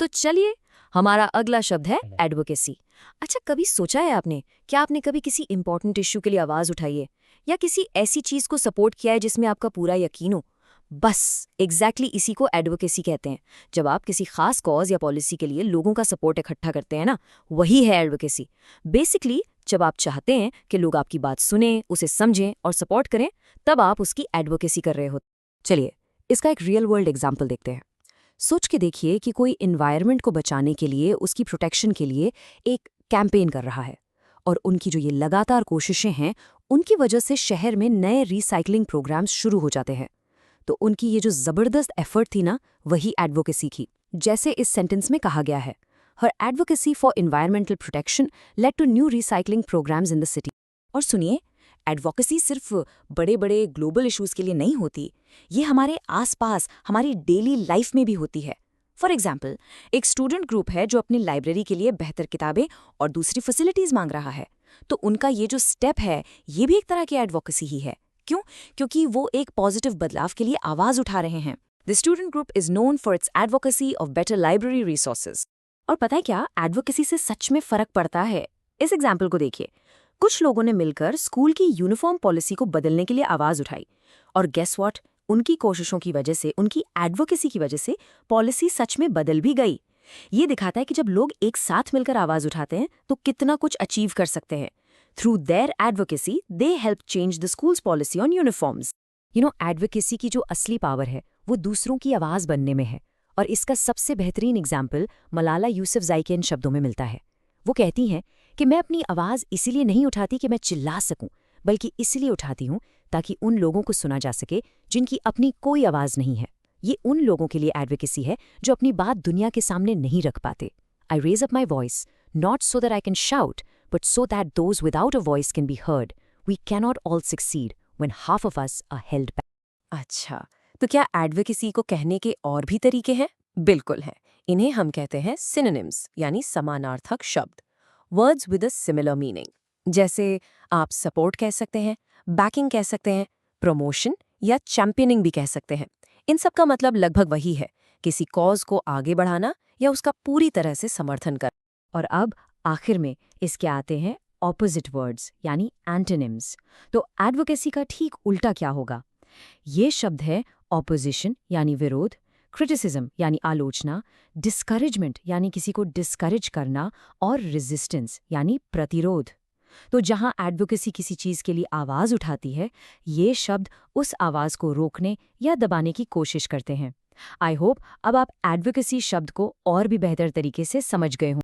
तो चलिए, हमारा अगला शब्द है एडवोकेसी। अच्छा, कभी सोचा है आपने, क्या आपने कभी किसी इंपॉर्टेंट इश्यू के लिए आवाज उठाई है या किसी ऐसी चीज को सपोर्ट किया है जिसमें आपका पूरा यकीन हो? बस एग्जैक्टली इसी को एडवोकेसी कहते हैं। जब आप किसी खास कॉज या पॉलिसी के लिए लोगों का सपोर्ट इकट्ठा करते हैं ना, वही है एडवोकेसी। बेसिकली जब आप चाहते हैं कि लोग आपकी बात सुनें, उसे समझें और सपोर्ट करें, तब आप उसकी एडवोकेसी कर रहे हो। चलिए, इसका एक रियल वर्ल्ड एग्जाम्पल देखते हैं। सोच के देखिए कि कोई इन्वायरमेंट को बचाने के लिए, उसकी प्रोटेक्शन के लिए एक कैंपेन कर रहा है, और उनकी जो ये लगातार कोशिशें हैं, उनकी वजह से शहर में नए रिसाइकलिंग प्रोग्राम्स शुरू हो जाते हैं। तो उनकी ये जो ज़बरदस्त एफर्ट थी ना, वही एडवोकेसी थी। जैसे इस सेंटेंस में कहा गया है, her advocacy for environmental protection led to new recycling programmes in the city. और सुनिए, एडवोकेसी सिर्फ बड़े बड़े ग्लोबल इश्यूज के लिए नहीं होती, ये हमारे आसपास, हमारी डेली लाइफ में भी होती है। फॉर एग्जाम्पल, एक स्टूडेंट ग्रुप है जो अपनी लाइब्रेरी के लिए बेहतर किताबें और दूसरी फैसिलिटीज मांग रहा है, तो उनका ये जो स्टेप है, ये भी एक तरह की एडवोकेसी ही है। क्यों? क्योंकि वो एक पॉजिटिव बदलाव के लिए आवाज उठा रहे हैं। The student group is known for its advocacy of better library resources. और पता है क्या, एडवोकेसी से सच में फर्क पड़ता है। इस एग्जाम्पल को देखिए, कुछ लोगों ने मिलकर स्कूल की यूनिफॉर्म पॉलिसी को बदलने के लिए आवाज उठाई, और गेस व्हाट, उनकी कोशिशों की वजह से, उनकी एडवोकेसी की वजह से पॉलिसी सच में बदल भी गई। ये दिखाता है कि जब लोग एक साथ मिलकर आवाज उठाते हैं तो कितना कुछ अचीव कर सकते हैं। Through their advocacy they help change the schools policy on uniforms. Advocacy की जो असली पावर है वो दूसरों की आवाज बनने में है, और इसका सबसे बेहतरीन एग्जाम्पल मलाला यूसुफज़ई के इन शब्दों में मिलता है। वो कहती हैं कि मैं अपनी आवाज इसीलिए नहीं उठाती कि मैं चिल्ला सकूं, बल्कि इसलिए उठाती हूं ताकि उन लोगों को सुना जा सके जिनकी अपनी कोई आवाज नहीं है। ये उन लोगों के लिए एडवोकेसी है जो अपनी बात दुनिया के सामने नहीं रख पाते। I raise up my voice not so that I can shout, but so that those without a voice can be heard. We cannot all succeed when half of us are held back. अच्छा, तो क्या advocacy को कहने के और भी तरीके हैं? बिल्कुल हैं। इन्हें हम कहते हैं सिनोनिम्स, यानी समानार्थक शब्द, words with a similar meaning. जैसे आप सपोर्ट कह सकते हैं, बैकिंग कह सकते हैं, प्रमोशन या चैंपियनिंग भी कह सकते हैं। इन सब का मतलब लगभग वही है, किसी कॉज को आगे बढ़ाना या उसका पूरी तरह से समर्थन करना। और अब आखिर में इसके आते हैं ऑपोजिट वर्ड्स, यानी एंटोनिम्स। तो एडवोकेसी का ठीक उल्टा क्या होगा? ये शब्द है ऑपोजिशन, यानी विरोध, क्रिटिसिज्म यानी आलोचना, डिस्करेजमेंट यानी किसी को डिस्करेज करना, और रेजिस्टेंस यानी प्रतिरोध। तो जहां एडवोकेसी किसी चीज के लिए आवाज उठाती है, ये शब्द उस आवाज को रोकने या दबाने की कोशिश करते हैं। आई होप अब आप एडवोकेसी शब्द को और भी बेहतर तरीके से समझ गए हों।